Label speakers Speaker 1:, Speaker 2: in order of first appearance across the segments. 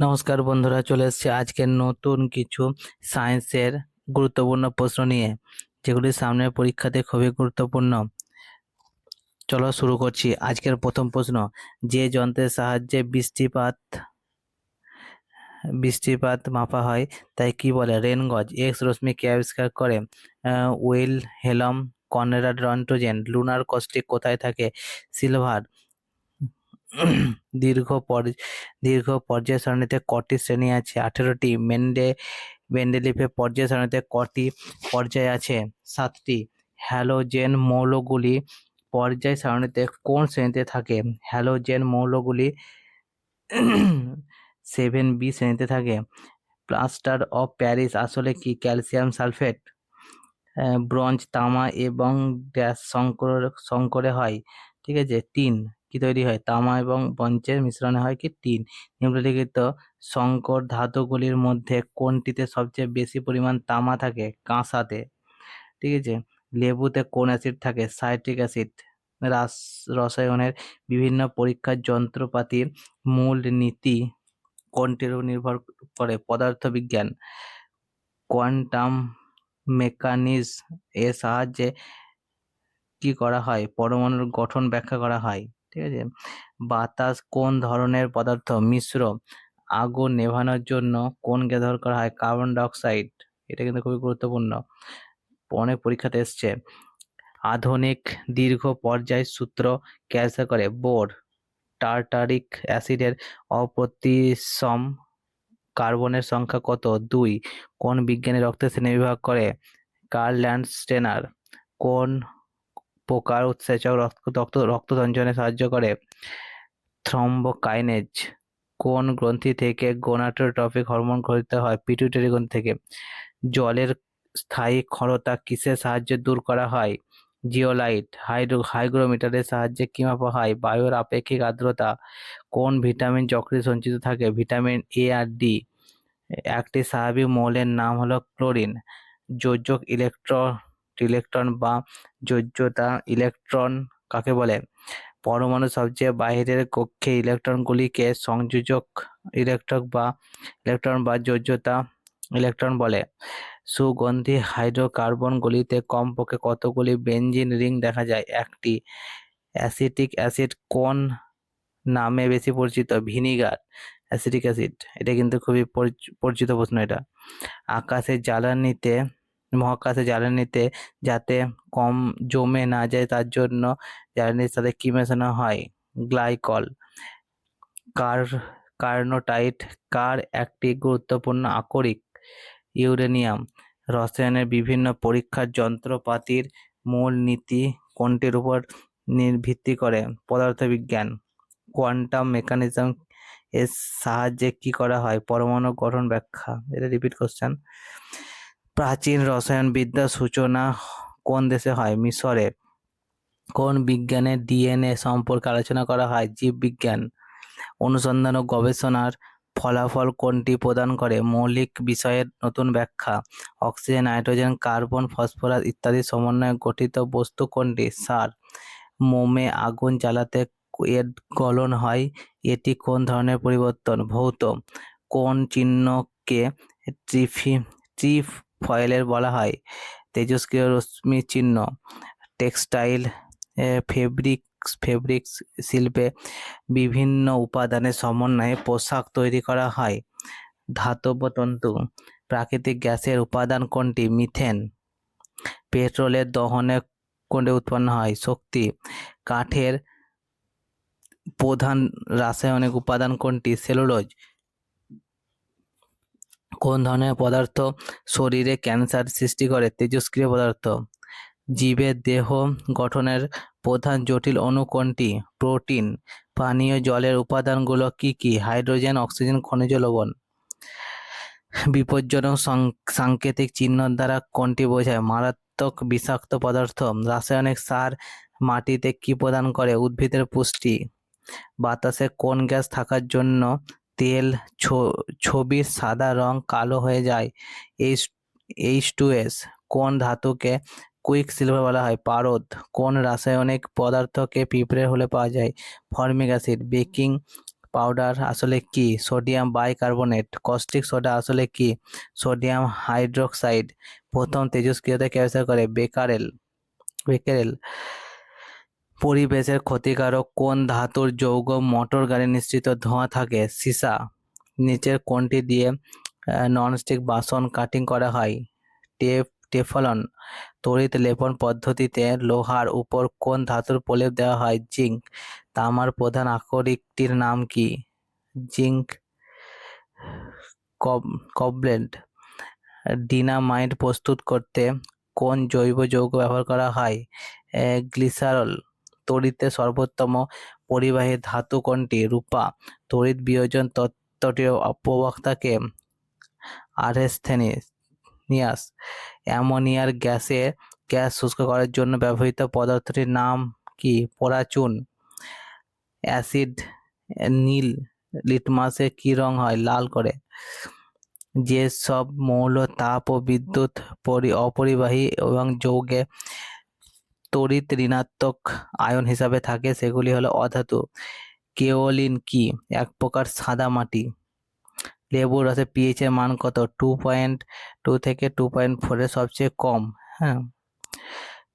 Speaker 1: নমস্কার বন্ধুরা, চলে এসেছে আজকের নতুন কিছু সায়েন্সের গুরুত্বপূর্ণ প্রশ্ন নিয়ে, যেগুলি সামনের পরীক্ষাতে খুবই গুরুত্বপূর্ণ। চলো শুরু করছি। আজকের প্রথম প্রশ্ন, যে যন্ত্রের সাহায্যে বৃষ্টিপাত বৃষ্টিপাত মাপা হয় তাই কি বলে? রেন গজ। এক্স রশ্মি কে আবিষ্কার করে? Will helm. Conrad Röntgen. Lunar caustic কোথায় থাকে? সিলভার। দীর্ঘ পর দীর্ঘ পর্যায় সারণীতে কটি শ্রেণী আছে? 18টি। মেন্ডেলিফের পর্যায় সারণীতে কটি পর্যায় আছে? 7টি। হ্যালোজেন মৌলগুলি পর্যায় সারণীতে কোন শ্রেণীতে থাকে? হ্যালোজেন মৌলগুলি 7B শ্রেণীতে থাকে। প্লাস্টার অফ প্যারিস আসলে কি? Calcium sulphate. ব্রোঞ্জ, তামা এবং ড্যাশ সংকরে হয়। ঠিক আছে। টিন। কি তৈরি হয়? তামা এবং ব্রোঞ্জের মিশ্রণে হয় কি? টিন। নিম্নলিখিত সংকর ধাতুগুলির মধ্যে কোনটিতে সবচেয়ে বেশি পরিমাণ তামা থাকে? কাঁসাতে। ঠিক আছে। লেবুতে কোন অ্যাসিড থাকে? Citric acid. রসায়নের বিভিন্ন পরীক্ষার যন্ত্রপাতির মূল নীতি কোনটির উপর নির্ভর করে? পদার্থবিজ্ঞান। কোয়ান্টাম মেকানিজম এর সাহায্যে কি করা হয়? পরমাণুর গঠন ব্যাখ্যা করা হয়। ঠিক আছে। বাতাস কোন ধরনের পদার্থ? মিশ্র। আগুন নেভানোর জন্য কোন গ্যাস দরকার হয়? Carbon dioxide. এটা কিন্তু খুবই গুরুত্বপূর্ণ, অনেক পরীক্ষাতে এসছে। আধুনিক দীর্ঘ পর্যায় সূত্র কে আবিষ্কার করে? বোর। টার্টারিক অ্যাসিডের অপ্রতিসম কার্বনের সংখ্যা কত? 2। কোন বিজ্ঞানী রক্তের শ্রেণীবিভাগ করে? কার্ল ল্যান্ডস্টেনার। কোন প্রকার উৎসেচক রক্ত সঞ্চালনে সাহায্য করে? থ্রম্বোকাইনেজ। কোন গ্রন্থি থেকে গোনাডোট্রপিক হরমোন গঠিত হয়? পিটুইটারি গ্রন্থি থেকে। জলের স্থায়ী ক্ষারতা কিসের সাহায্যে দূর করা হয়? জিওলাইট। হাইগ্রোমিটারের সাহায্যে কি মাপা হয়? বায়ুর আপেক্ষিক আর্দ্রতা। কোন ভিটামিন যকৃতে সঞ্চিত থাকে? ভিটামিন এ আর ডি। একটি স্বাভাবিক মৌলের নাম হলো ক্লোরিন। যোজক ইলেকট্রন বা যোজ্যতা ইলেকট্রন কাকে বলে? পরমাণু সবচেয়ে বাইরের কক্ষে ইলেকট্রনগুলিকে সংযোজক ইলেকট্রন বা যোজ্যতা ইলেকট্রন বলে। সুগন্ধি হাইড্রোকার্বনগুলিতে কমপক্ষে কতগুলি বেনজিন রিং দেখা যায়? 1টি। অ্যাসিটিক অ্যাসিড কোন নামে বেশি পরিচিত? ভিনিগার। Acetic acid. এটা কিন্তু খুবই পরিচিত প্রশ্ন এটা। মহাকাশে জ্বালানিতে যাতে কম জমে না যায় তার জন্য জ্বালানির সাথে কি মেশানো হয়? গ্লাইকল। কার্নোটাইট কার একটি গুরুত্বপূর্ণ আকরিক? ইউরেনিয়াম। রসায়নের বিভিন্ন পরীক্ষার যন্ত্রপাতির মূল নীতি কোনটির উপর ভিত্তি করে? পদার্থবিজ্ঞান। কোয়ান্টাম মেকানিজম এর সাহায্যে কি করা হয়? পরমাণু গঠন ব্যাখ্যা। এটা রিপিট কোশ্চেন। প্রাচীন রসায়নবিদ্যার সূচনা কোন দেশে হয়? মিশরে। কোন বিজ্ঞানের ডিএনএ সম্পর্কে আলোচনা করা হয়? জীববিজ্ঞান। অনুসন্ধান ও গবেষণার ফলাফল কোনটি প্রদান করে? মৌলিক বিষয়ের নতুন ব্যাখ্যা। অক্সিজেন, নাইট্রোজেন, কার্বন, ফসফরাস ইত্যাদি সমন্বয়ে গঠিত বস্তু কোনটি? সার। মোমে আগুন জ্বালাতে এর গলন হয়, এটি কোন ধরনের পরিবর্তন? ভৌত। কোন চিহ্নকে ট্রিফয়েলের বলা হয়? তেজস্ক্রিয় রশ্মি চিহ্ন। টেক্সটাইল ফেব্রিক শিল্পে বিভিন্ন উপাদানের সমন্বয়ে পোশাক তৈরি করা হয়। ধাতব তন্তু। প্রাকৃতিক গ্যাসের উপাদান কোনটি? মিথেন। পেট্রোলের দহনে কোনটি উৎপন্ন হয়? শক্তি। কাঠের প্রধান রাসায়নিক উপাদান কোনটি? সেলুলোজ। কোন ধরনের পদার্থ শরীরে ক্যান্সার সৃষ্টি করে? তেজস্ক্রিয় পদার্থ। জীবের দেহ গঠনের প্রধান জটিল অণু কোনটি? প্রোটিন। পানীয় জলের উপাদানগুলো কি কি? হাইড্রোজেন, অক্সিজেন, খনিজ লবণ। বিপজ্জনক সাংকেতিক চিহ্ন দ্বারা কোনটি বোঝায়? মারাত্মক বিষাক্ত পদার্থ। রাসায়নিক সার মাটিতে কি প্রদান করে? উদ্ভিদের পুষ্টি। বাতাসে কোন গ্যাস থাকার জন্য তেল ছবির সাদা রং কালো হয়ে যায়? H2S। কোন ধাতুকে কুইক সিলভার বলা হয়? পারদ। কোন রাসায়নিক পদার্থকে পিঁপড়ের হুলে পাওয়া যায়? Formic acid. বেকিং পাউডার আসলে কি? Sodium bicarbonate. কস্টিক সোডা আসলে কি? Sodium hydroxide. প্রথম তেজস্ক্রিয়তা কে আবিষ্কার করে? বেকারেল। পরিবেশের ক্ষতিকারক কোন ধাতুর যৌগ মোটর গাড়ি নিঃসৃত ধোঁয়া থাকে? সীসা। নিচের কোনটি দিয়ে ননস্টিক বাসন কাটিং করা হয়? টেফলন। তড়িৎ লেপন পদ্ধতিতে লোহার উপর কোন ধাতুর প্রলেপ দেওয়া হয়? জিঙ্ক। তামার প্রধান আকরিকটির নাম কি? জিঙ্ক কবলেন্ট। ডিনামাইট প্রস্তুত করতে কোন জৈব যৌগ ব্যবহার করা হয়? গ্লিসারল। তড়িতের সর্বোত্তম পরিবাহী ধাতু কোনটি? রূপা। তড়িৎ বিয়োজন তত্ত্বটির প্রবক্তাকে? আর্হেনিয়াস। অ্যামোনিয়ার গ্যাস শুষ্ক করার জন্য ব্যবহৃত পদার্থটির নাম কি? পরাচুন। অ্যাসিড নীল লিটমাসে কি রং হয়? লাল করে। যে সব মৌল তাপ ও বিদ্যুৎ অপরিবাহী এবং যৌগে তড়িৎ ঋণাত্মক আয়ন হিসাবে থাকে সেগুলি হলো অধাতু। কেওলিন কি? এক প্রকার সাদা মাটি। লেবুর রসে পিএইচ এর মান কত? 2.2 থেকে 2.4 এর সবচেয়ে কম। হ্যাঁ।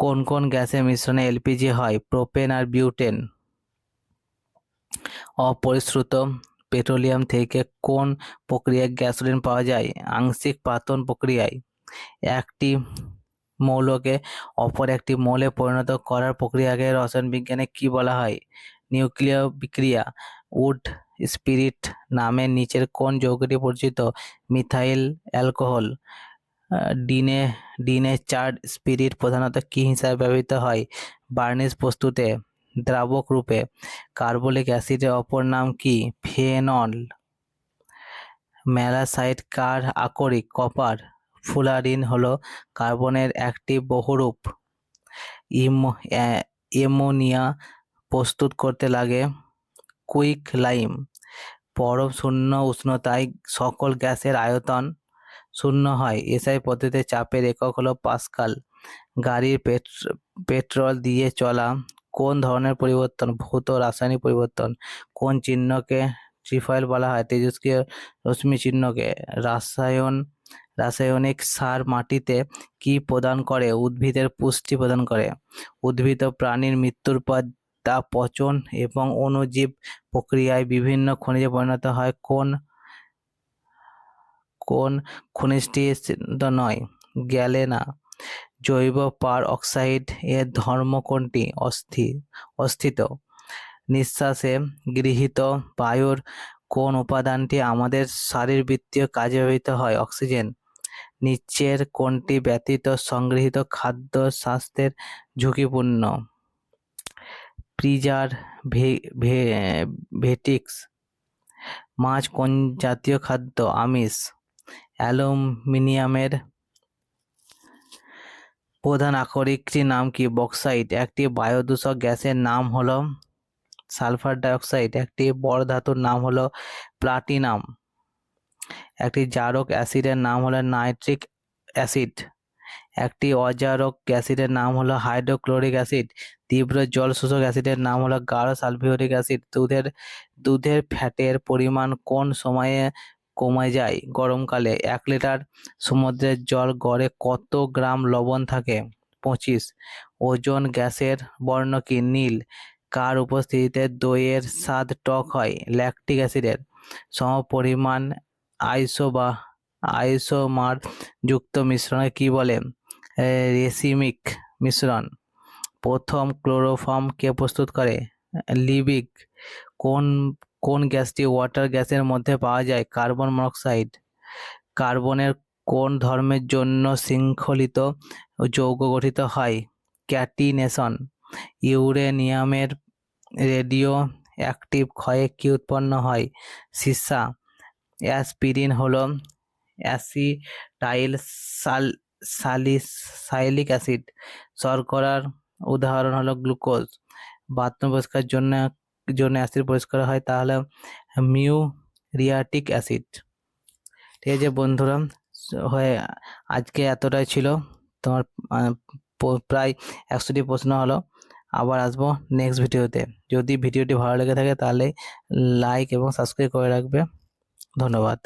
Speaker 1: কোন কোন গ্যাসের মিশ্রণে এলপিজি হয়? প্রোপেন আর বিউটেন। অপরিশ্রুত পেট্রোলিয়াম থেকে কোন প্রক্রিয়ায় গ্যাসোলিন পাওয়া যায়? আংশিক পাতন প্রক্রিয়ায়। একটি মৌলকে অপর একটি মৌলে পরিণত করার প্রক্রিয়াকে রসায়ন বিজ্ঞানে কি বলা হয়? নিউক্লিয় বিক্রিয়া। উড স্পিরিট নামে নিচের কোন যৌগটি পরিচিত? Methyl alcohol. ডিনেচার্ড স্পিরিট প্রধানত কি হিসাবে ব্যবহৃত হয়? বার্নিশ প্রস্তুতে, দ্রাবক রূপে। কার্বলিক অ্যাসিডের অপর নাম কি? ফেনল। ম্যালাসাইট কার আকরিক? কপার। ফুলারিন হলো কার্বনের একটি বহুরূপ। অ্যামোনিয়া প্রস্তুত করতে লাগে কুইক লাইম। পরম শূন্য উষ্ণতায় সকল গ্যাসের আয়তন শূন্য হয়। এসআই পদ্ধতিতে চাপের একক হলো পাস্কাল। গাড়ির পেট্রোল দিয়ে চলা কোন ধরনের পরিবর্তন? ভৌত রাসায়নিক পরিবর্তন। কোন চিহ্নকে ট্রিফয়েল বলা হয়? তেজস্ক্রিয় রশ্মি চিহ্নকে। রাসায়নিক সার মাটিতে কি প্রদান করে? উদ্ভিদের পুষ্টি প্রদান করে। উদ্ভিদ ও প্রাণীর মৃত্যুর পর তা পচন এবং অণুজীব প্রক্রিয়ায় বিভিন্ন খনিজে পরিণত হয়। কোন খনিজটি নয়? গ্যালেনা। জৈব পার অক্সাইড এর ধর্ম কোনটি? অস্থিত। নিঃশ্বাসে গৃহীত বায়ুর কোন উপাদানটি আমাদের শারীরবৃত্তীয় কাজে ব্যবহৃত হয়? অক্সিজেন। নিচের কোনটি ব্যতীত সংগৃহীত খাদ্য স্বাস্থ্যের ঝুঁকিপূর্ণ? প্রিজারভেটিভস। মাছ কোন জাতীয় খাদ্য? আমিষ। অ্যালুমিনিয়ামের প্রধান আকরিকটির নাম কি? বক্সাইট। একটি বায়ুদূষক গ্যাসের নাম হলো সালফার ডাইঅক্সাইড। একটি বড় ধাতুর নাম হলো প্লাটিনাম। একটি জারক অ্যাসিডের নাম হলো নাইট্রিক অ্যাসিড। একটি অজারক অ্যাসিডের নাম হলো হাইড্রোক্লোরিক অ্যাসিড। তীব্র জল শোষক অ্যাসিডের নাম হলো গাঢ় সালফিউরিক অ্যাসিড। দুধের ফ্যাটের পরিমাণ কোন সময়ে কমে যায়? গরমকালে। 1 লিটার সমুদ্রের জল গড়ে কত গ্রাম লবণ থাকে? 25। ওজোন গ্যাসের বর্ণ কি? নীল। কার উপস্থিতিতে দইয়ের স্বাদ টক হয়? ল্যাকটিক অ্যাসিডের। সমপরিমাণ আইসোমার যুক্ত মিশ্রণে কি বলে? রেসিমিক মিশ্রণ। প্রথম ক্লোরোফর্ম কে প্রস্তুত করে? লিবিক। কোন গ্যাসটি ওয়াটার গ্যাসের মধ্যে পাওয়া যায়? Carbon monoxide. কার্বনের কোন ধর্মের জন্য শৃঙ্খলিত যৌগ গঠিত হয়? ক্যাটিনেশন। ইউরেনিয়ামের রেডিও অ্যাক্টিভ ক্ষয়ে কি উৎপন্ন হয়? সীসা। অ্যাসপিরিন হলো অ্যাসিটাইল সালিসাইলিক অ্যাসিড। শর্করার উদাহরণ হলো গ্লুকোজ। বাথরুম পরিষ্কার জন্য অ্যাসিড পরিষ্কার হয় তাহলে মিউরিয়াটিক অ্যাসিড। ঠিক আছে বন্ধুরা, হয়ে আজকে এতটাই ছিল। তোমার প্রায় 100টি প্রশ্ন হলো। আবার আসবো নেক্সট ভিডিওতে। যদি ভিডিওটি ভালো লেগে থাকে তাহলে লাইক এবং সাবস্ক্রাইব করে রাখবে। ধন্যবাদ।